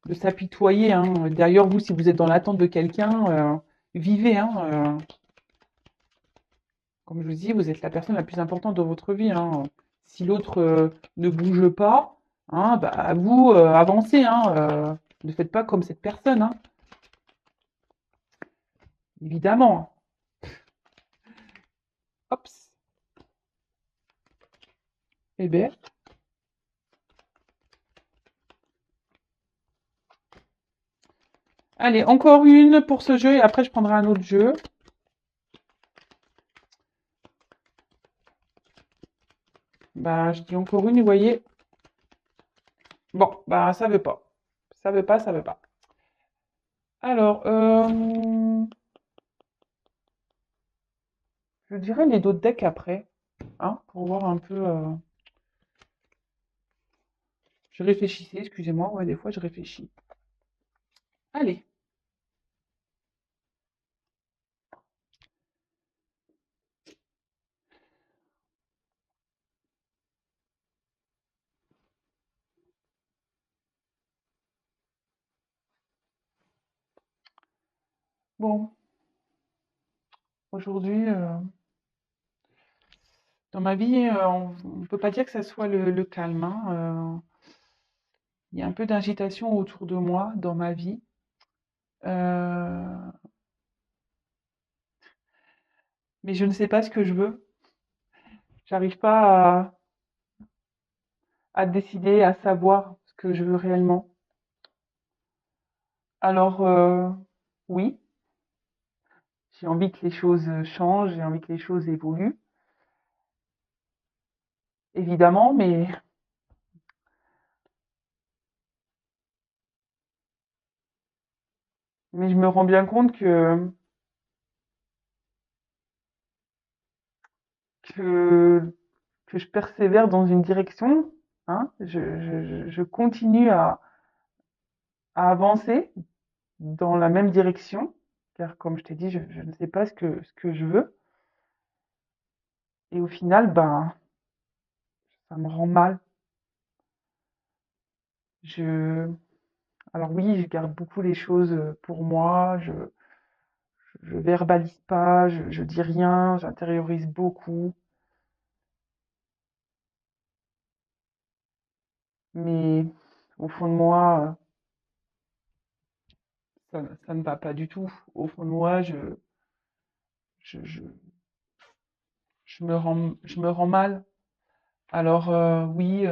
de s'apitoyer, hein. D'ailleurs, vous, si vous êtes dans l'attente de quelqu'un, vivez, hein. Comme je vous dis, vous êtes la personne la plus importante de votre vie, hein. Si l'autre ne bouge pas, hein, bah, vous avancez, hein. Ne faites pas comme cette personne, hein. Évidemment. Hop. Eh bien. Allez, encore une pour ce jeu et après je prendrai un autre jeu. Bah, je dis encore une, vous voyez. Bon, bah, ça veut pas. Ça veut pas, ça veut pas. Alors, je dirais les d'autres decks après, hein, pour voir un peu. Je réfléchissais, excusez-moi, ouais, des fois je réfléchis. Allez. Bon, aujourd'hui, dans ma vie, on ne peut pas dire que ça soit le calme, hein. Il y a un peu d'agitation autour de moi, dans ma vie. Euh, mais je ne sais pas ce que je veux. J'arrive pas à décider, à savoir ce que je veux réellement. Alors, oui, j'ai envie que les choses changent, j'ai envie que les choses évoluent, évidemment, mais je me rends bien compte que, que je persévère dans une direction, hein, je continue à avancer dans la même direction, car comme je t'ai dit, je ne sais pas ce que je veux, et au final, ben, ça me rend mal. Je, alors oui, je garde beaucoup les choses pour moi, je verbalise pas, je dis rien, j'intériorise beaucoup, mais au fond de moi, ça ne va pas du tout. Au fond de moi, je, je, je me rends mal. Alors oui,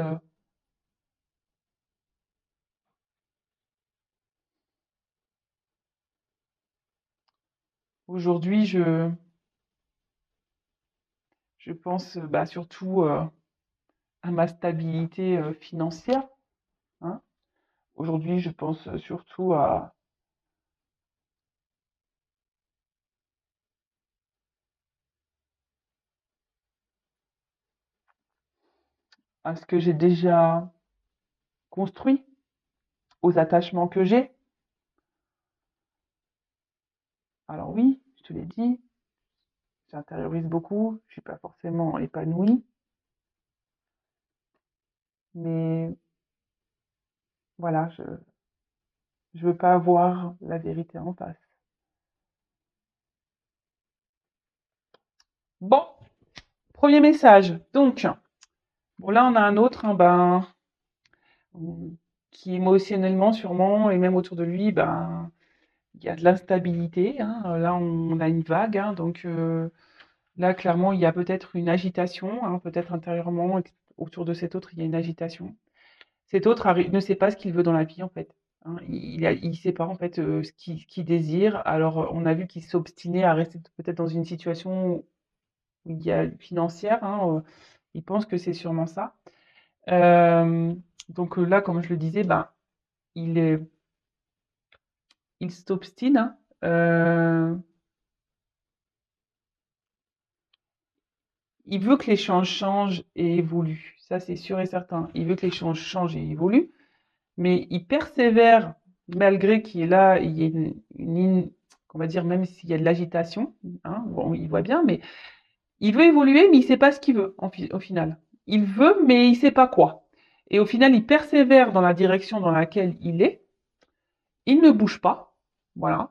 aujourd'hui, je pense bah, surtout à ma stabilité financière, hein. Aujourd'hui, je pense surtout à ce que j'ai déjà construit, aux attachements que j'ai. Alors oui, je te l'ai dit, j'intériorise beaucoup, je suis pas forcément épanouie, mais voilà, je veux pas avoir la vérité en face. Bon, premier message. Donc, bon là on a un autre, hein, ben, qui émotionnellement sûrement et même autour de lui, ben, il y a de l'instabilité, hein. Là on a une vague, hein, donc là clairement il y a peut-être une agitation, hein, peut-être intérieurement autour de cet autre il y a une agitation. Cet autre ne sait pas ce qu'il veut dans la vie en fait, hein. Il sait pas en fait ce qu'il désire. Alors on a vu qu'il s'obstinait à rester peut-être dans une situation où il y a financière, hein, il pense que c'est sûrement ça. Euh, donc là, comme je le disais, ben, il est, il s'obstine, hein. Il veut que l'échange change et évolue. Ça, c'est sûr et certain. Il veut que l'échange change et évolue, mais il persévère malgré qu'il est là, il y a on va dire, même s'il y a de l'agitation, hein, bon, il voit bien, mais il veut évoluer, mais il sait pas ce qu'il veut au final. Il veut, mais il sait pas quoi. Et au final, il persévère dans la direction dans laquelle il est, Il ne bouge pas, voilà.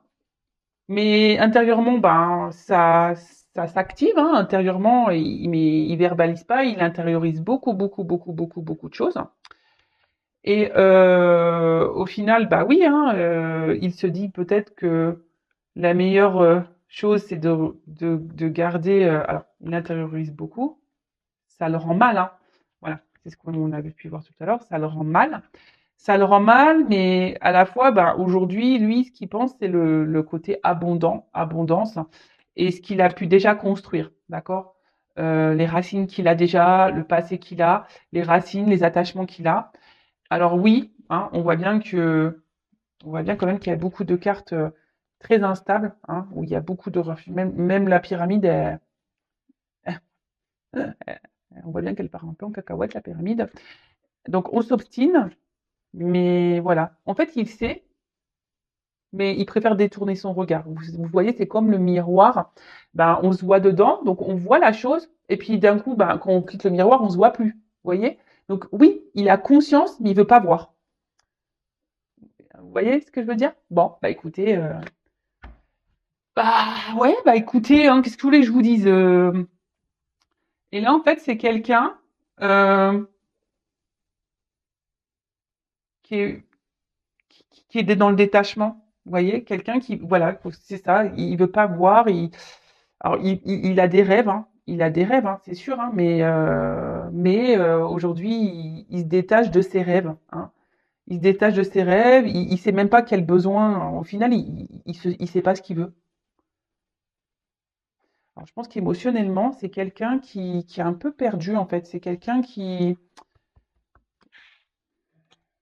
Mais intérieurement, ben, ça s'active, hein, intérieurement, mais il verbalise pas, il intériorise beaucoup, beaucoup, beaucoup, beaucoup, beaucoup de choses. Et au final, bah oui, hein, il se dit peut-être que la meilleure chose, c'est de garder. Alors, il intériorise beaucoup, ça le rend mal, hein. Voilà, c'est ce qu'on avait pu voir tout à l'heure, ça le rend mal. Ça le rend mal, mais à la fois, bah, aujourd'hui, lui, ce qu'il pense, c'est le côté abondant, abondance, et ce qu'il a pu déjà construire, d'accord? Les racines qu'il a déjà, le passé qu'il a, les racines, les attachements qu'il a. Alors oui, hein, on voit bien quand même qu'il y a beaucoup de cartes très instables, hein, où il y a beaucoup de refus. Même la pyramide, on voit bien qu'elle part un peu en cacahuète, la pyramide. Donc on s'obstine, mais voilà. En fait, il sait, mais il préfère détourner son regard. Vous voyez, c'est comme le miroir. Ben, on se voit dedans, donc on voit la chose, et puis d'un coup, ben, quand on quitte le miroir, on se voit plus. Vous voyez? Donc oui, il a conscience, mais il veut pas voir. Vous voyez ce que je veux dire? Bon, bah écoutez, bah ouais, bah écoutez, hein, qu'est-ce que vous voulez que je vous dise? Et là, en fait, c'est quelqu'un euh, qui est, qui est dans le détachement. Vous voyez, quelqu'un qui, voilà, c'est ça, il veut pas voir. Alors, il a des rêves, hein, il a des rêves, hein, c'est sûr, hein, mais aujourd'hui, il se détache de ses rêves, hein. Il se détache de ses rêves, il sait même pas quel besoin. Au final, il sait pas ce qu'il veut. Alors, je pense qu'émotionnellement, c'est quelqu'un qui est un peu perdu, en fait. C'est quelqu'un qui,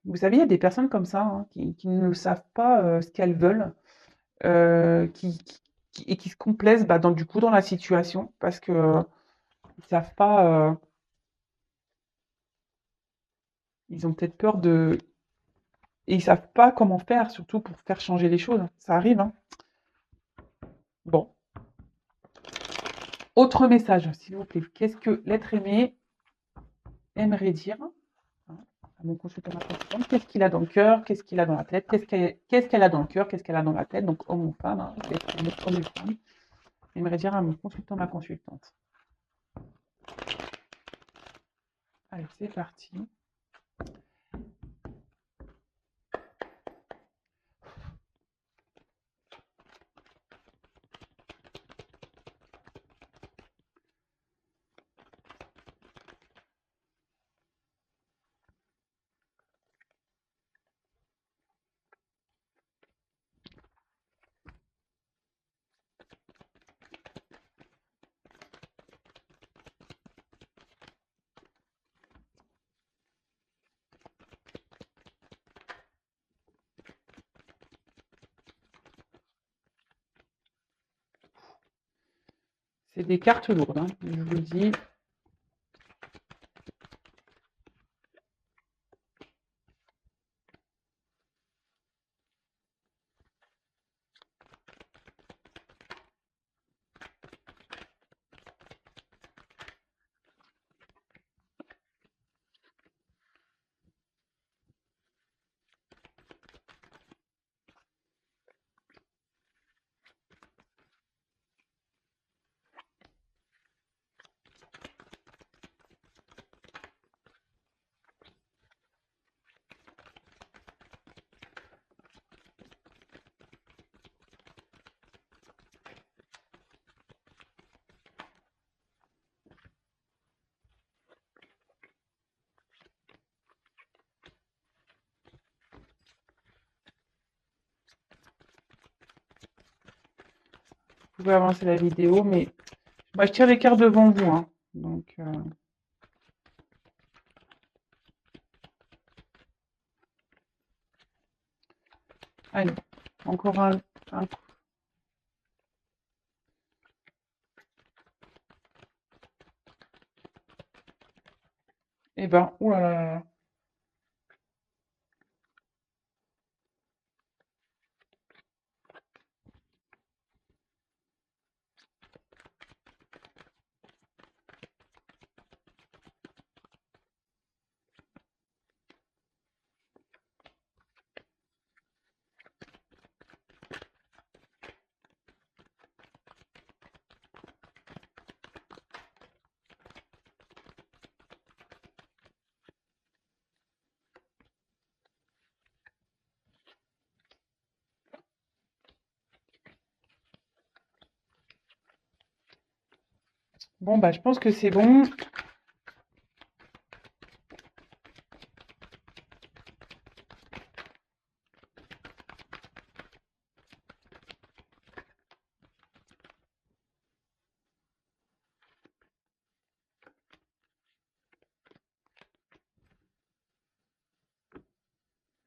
vous savez, il y a des personnes comme ça, hein, qui ne savent pas ce qu'elles veulent, et qui se complaisent, bah, du coup, dans la situation, parce que ils savent pas, ils ont peut-être peur et ils savent pas comment faire, surtout pour faire changer les choses. Ça arrive, hein. Bon, autre message, s'il vous plaît. Qu'est-ce que l'être aimé aimerait dire, hein, à mon consultant, ma consultante? Qu'est-ce qu'il a dans le cœur? Qu'est-ce qu'il a dans la tête? Qu'est-ce qu'elle a dans le cœur? Qu'est-ce qu'elle a dans la tête? Donc, homme ou femme, hein, l'être aimé, homme ou femme. J'aimerais dire à mon consultant, ma consultante. Allez, c'est parti. C'est des cartes lourdes, hein, je vous le dis. Vous pouvez avancer la vidéo, mais moi, je tire les cartes devant vous, hein. Donc, allez, encore un coup. Eh ben, oulala. Bon, bah, je pense que c'est bon.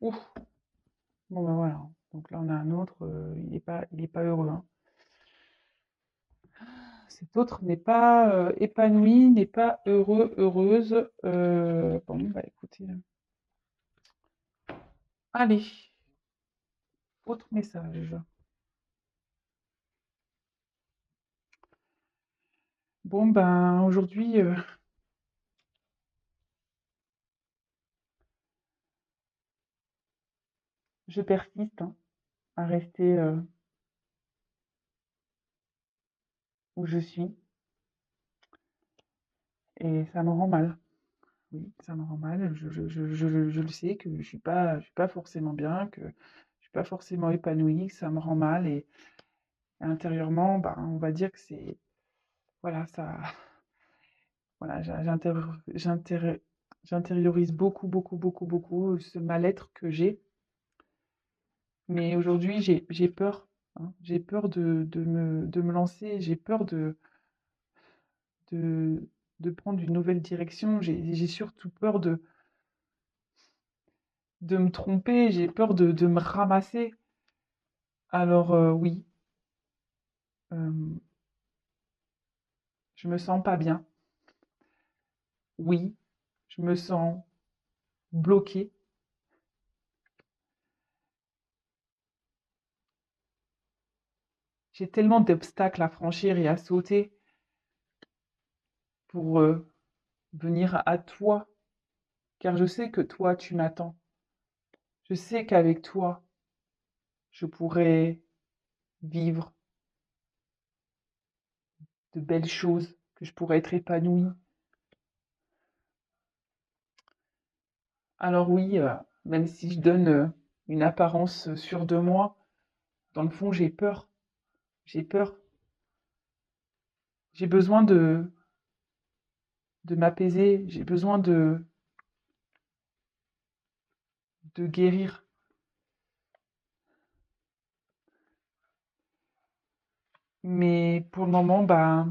Ouf. Bon, bah, voilà. Donc là, on a un autre, il est pas heureux, hein. Cet autre n'est pas épanoui, n'est pas heureux, heureuse. Bon, bah écoutez. Allez, autre message. Bon, ben aujourd'hui, je persiste hein, à rester où je suis et ça me rend mal. Oui, ça me rend mal. Je le sais que je suis pas forcément bien, que je suis pas forcément épanouie, que ça me rend mal et intérieurement, ben, on va dire que c'est voilà, ça voilà, j'intériorise beaucoup, beaucoup, beaucoup, beaucoup ce mal-être que j'ai. Mais aujourd'hui, j'ai peur, hein. J'ai peur de me lancer, j'ai peur de, de prendre une nouvelle direction. J'ai surtout peur de me tromper, j'ai peur de me ramasser. Alors oui, euh, je me sens pas bien. Oui, je me sens bloquée. J'ai tellement d'obstacles à franchir et à sauter pour venir à toi, car je sais que toi, tu m'attends. Je sais qu'avec toi, je pourrais vivre de belles choses, que je pourrais être épanouie. Alors oui, même si je donne une apparence sûre de moi, dans le fond, j'ai peur. J'ai peur. J'ai besoin de m'apaiser. J'ai besoin de guérir. Mais pour le moment, bah,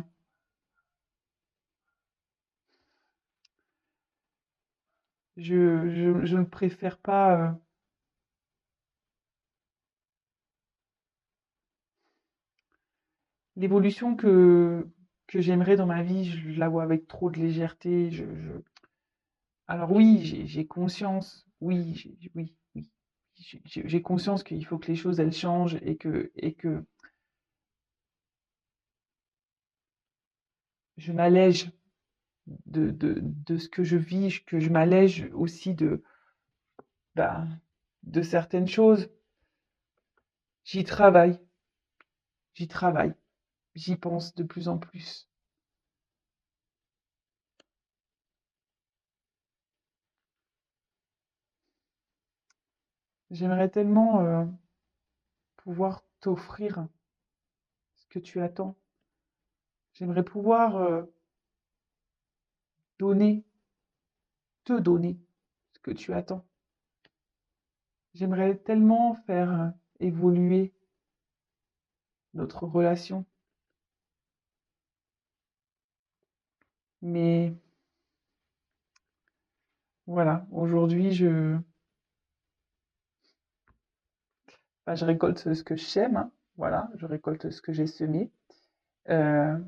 je ne préfère pas. L'évolution que j'aimerais dans ma vie, je la vois avec trop de légèreté. Alors oui, j'ai conscience. Oui, oui, oui. J'ai conscience qu'il faut que les choses elles changent et que je m'allège de ce que je vis, que je m'allège aussi bah, de certaines choses. J'y travaille, j'y travaille, j'y pense de plus en plus. J'aimerais tellement pouvoir t'offrir ce que tu attends. J'aimerais pouvoir donner, te donner ce que tu attends. J'aimerais tellement faire évoluer notre relation. Mais voilà, aujourd'hui, bah, je récolte ce que je sème, hein. Voilà, je récolte ce que j'ai semé. Euh,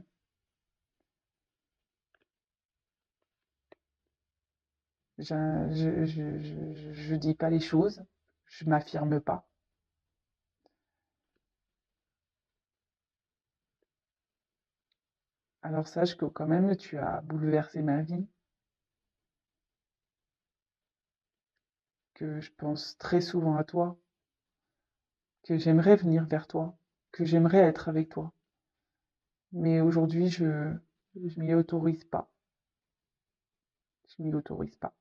je dis pas les choses, je m'affirme pas. Alors sache que quand même, tu as bouleversé ma vie, que je pense très souvent à toi, que j'aimerais venir vers toi, que j'aimerais être avec toi. Mais aujourd'hui, je m'y autorise pas. Je m'y autorise pas.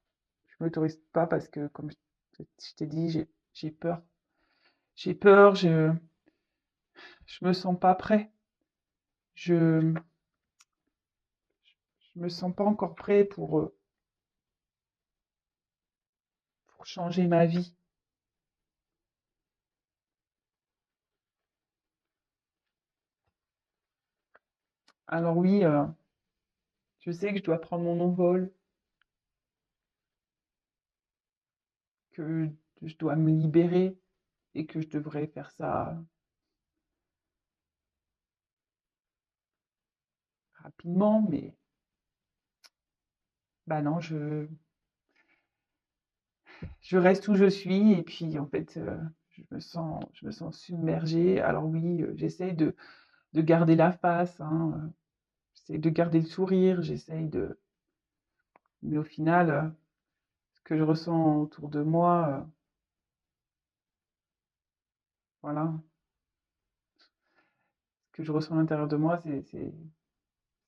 Je m'y autorise pas parce que, comme je t'ai dit, j'ai peur. J'ai peur, je me sens pas prêt. Je, je me sens pas encore prêt pour changer ma vie. Alors oui, je sais que je dois prendre mon envol, que je dois me libérer et que je devrais faire ça rapidement, mais bah non, je reste où je suis et puis en fait, je me sens submergée. Alors oui, j'essaye de garder la face, hein, j'essaye de garder le sourire, mais au final, ce que je ressens autour de moi, voilà, ce que je ressens à l'intérieur de moi,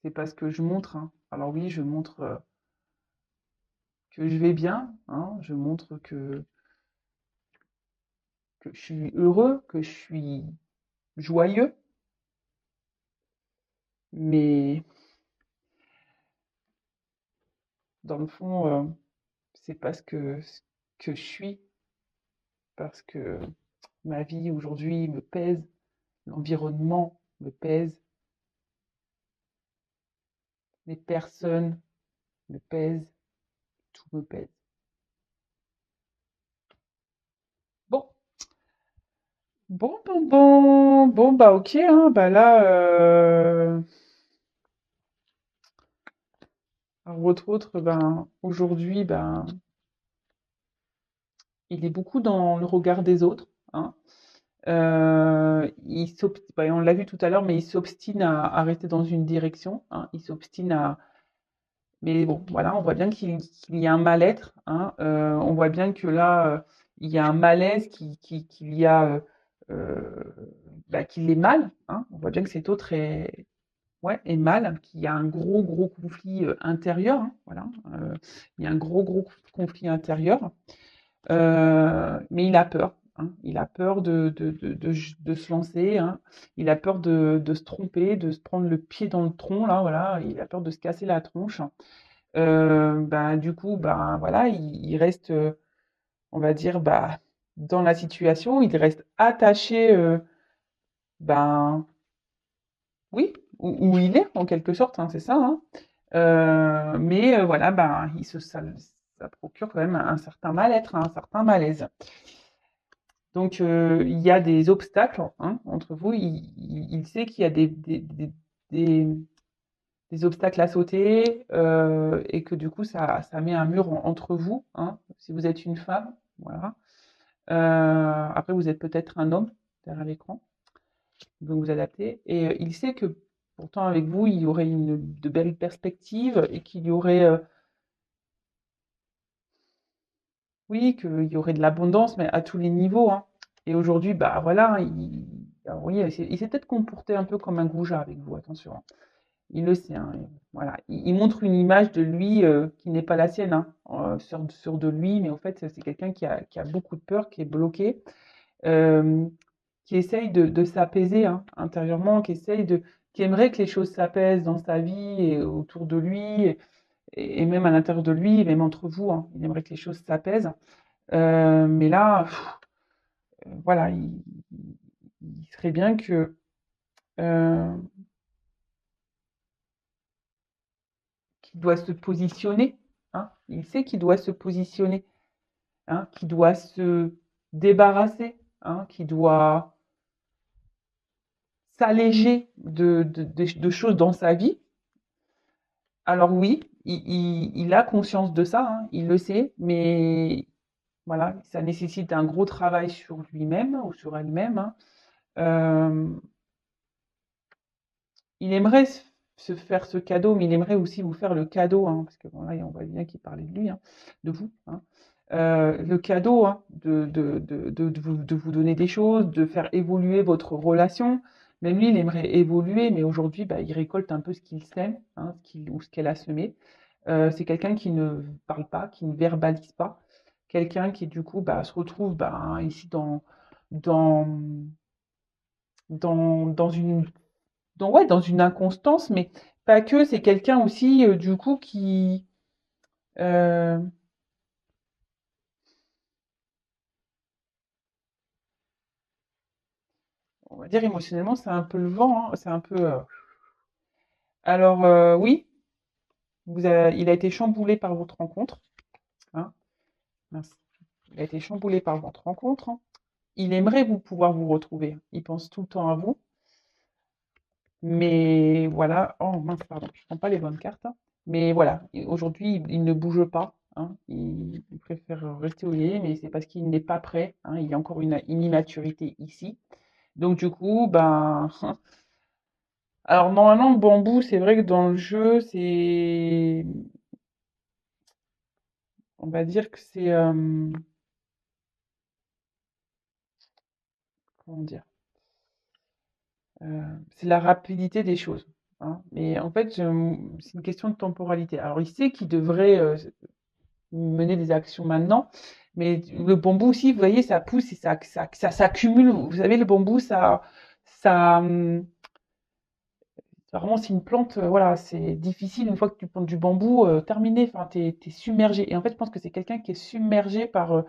c'est pas ce que je montre, hein. Alors oui, je montre que je vais bien, hein, je montre que je suis heureux, que je suis joyeux, mais dans le fond, c'est pas ce que je suis, parce que ma vie aujourd'hui me pèse, l'environnement me pèse, les personnes me pèsent, tout me pèse. Bon, bon, bah ok, hein, bah là, votre autre, ben, aujourd'hui, ben, il est beaucoup dans le regard des autres, hein. Ben, on l'a vu tout à l'heure, mais il s'obstine à rester dans une direction, hein. Il s'obstine à. Mais bon, voilà, on voit bien qu'il y a un mal-être, hein. On voit bien que là, il y a un malaise, qu'il y a, bah, qu'il est mal, hein. On voit bien que cet autre est, ouais, est mal, qu'il y a un gros, gros conflit intérieur, hein, voilà. Il y a un gros, gros conflit intérieur. Mais il a peur, hein. Il a peur de se lancer, hein. Il a peur de se tromper, de se prendre le pied dans le tronc, là, voilà. Il a peur de se casser la tronche. Ben, du coup, ben, voilà, il reste, on va dire, bah, dans la situation, il reste attaché, ben, oui, où il est, en quelque sorte, hein, c'est ça, hein. Mais voilà, ben, ça procure quand même un certain mal-être, hein, un certain malaise. Donc, il y a des obstacles, hein, entre vous. Il sait qu'il y a des, des obstacles à sauter et que du coup, ça met un mur entre vous, hein, si vous êtes une femme. Voilà. Après, vous êtes peut-être un homme derrière l'écran, donc vous adaptez. Et il sait que pourtant, avec vous, il y aurait de belles perspectives et qu'il y aurait, oui, qu'il y aurait de l'abondance, mais à tous les niveaux, hein. Et aujourd'hui, bah voilà, alors oui, il s'est peut-être comporté un peu comme un goujat avec vous, attention, hein. Il le sait, hein, voilà. Il montre une image de lui qui n'est pas la sienne, hein, sur de lui, mais en fait, c'est quelqu'un qui a beaucoup de peur, qui est bloqué, euh, qui essaye de s'apaiser, hein, intérieurement, qui aimerait que les choses s'apaisent dans sa vie et autour de lui, et même à l'intérieur de lui, même entre vous, hein. Il aimerait que les choses s'apaisent. Mais là, voilà, il serait bien euh, qu'il doit se positionner, hein. Il sait qu'il doit se positionner, hein, qu'il doit se débarrasser, hein, qu'il doit s'alléger de choses dans sa vie. Alors oui, il a conscience de ça, hein, il le sait, mais voilà, ça nécessite un gros travail sur lui-même ou sur elle-même, hein. Euh, Il aimerait se faire ce cadeau, mais il aimerait aussi vous faire le cadeau, hein, parce que bon, là, on voit bien qu'il parlait de lui, hein, de vous, hein. Le cadeau, hein, de vous donner des choses, de faire évoluer votre relation. Même lui, il aimerait évoluer, mais aujourd'hui, bah, il récolte un peu ce qu'il sème, hein, ou ce qu'elle a semé. C'est quelqu'un qui ne parle pas, qui ne verbalise pas, quelqu'un qui, du coup, bah, se retrouve bah, ici dans, dans une ouais, dans une inconstance, mais pas que, c'est quelqu'un aussi, du coup, qui, euh, on va dire émotionnellement, c'est un peu le vent, hein, c'est un peu. Alors, oui, il a été chamboulé par votre rencontre, hein, mince. Il a été chamboulé par votre rencontre, hein. Il aimerait vous pouvoir vous retrouver. Il pense tout le temps à vous. Mais voilà, oh mince, pardon, je ne prends pas les bonnes cartes, hein. Mais voilà, aujourd'hui, il ne bouge pas, hein. Il préfère rester où il est, mais c'est parce qu'il n'est pas prêt, hein. Il y a encore une immaturité ici. Donc du coup, ben, alors normalement, le bambou, c'est vrai que dans le jeu, on va dire que c'est, comment dire, c'est la rapidité des choses, hein. Mais en fait, c'est une question de temporalité. Alors il sait qu'il devrait mener des actions maintenant. Mais le bambou aussi, vous voyez, ça pousse et ça s'accumule. Vous savez, le bambou, ça, vraiment, c'est une plante, voilà, c'est difficile une fois que tu plantes du bambou, terminé, enfin, t'es submergé. Et en fait, je pense que c'est quelqu'un qui est submergé par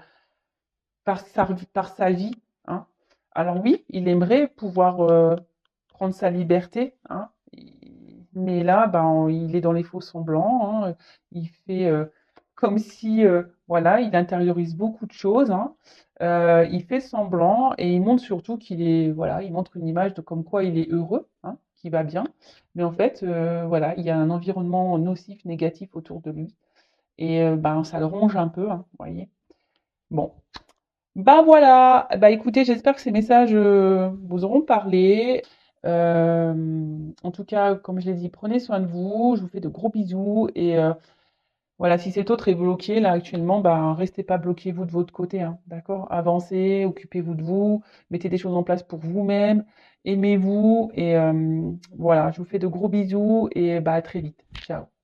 sa vie, hein. Alors oui, il aimerait pouvoir prendre sa liberté, hein, mais là, ben, il est dans les faux semblants, hein. Il fait comme si, voilà, il intériorise beaucoup de choses, hein. Il fait semblant et il montre surtout qu'il est, voilà, il montre une image de comme quoi il est heureux, hein, qu'il va bien. Mais en fait, voilà, il y a un environnement nocif, négatif autour de lui. Et ben, ça le ronge un peu, hein, vous voyez. Bon, bah voilà, bah écoutez, j'espère que ces messages vous auront parlé. En tout cas, comme je l'ai dit, prenez soin de vous. Je vous fais de gros bisous. Et voilà, si cet autre est bloqué là actuellement, bah restez pas bloqué vous de votre côté, hein, d'accord? Avancez, occupez-vous de vous, mettez des choses en place pour vous-même, aimez-vous. Et voilà, je vous fais de gros bisous et bah à très vite. Ciao.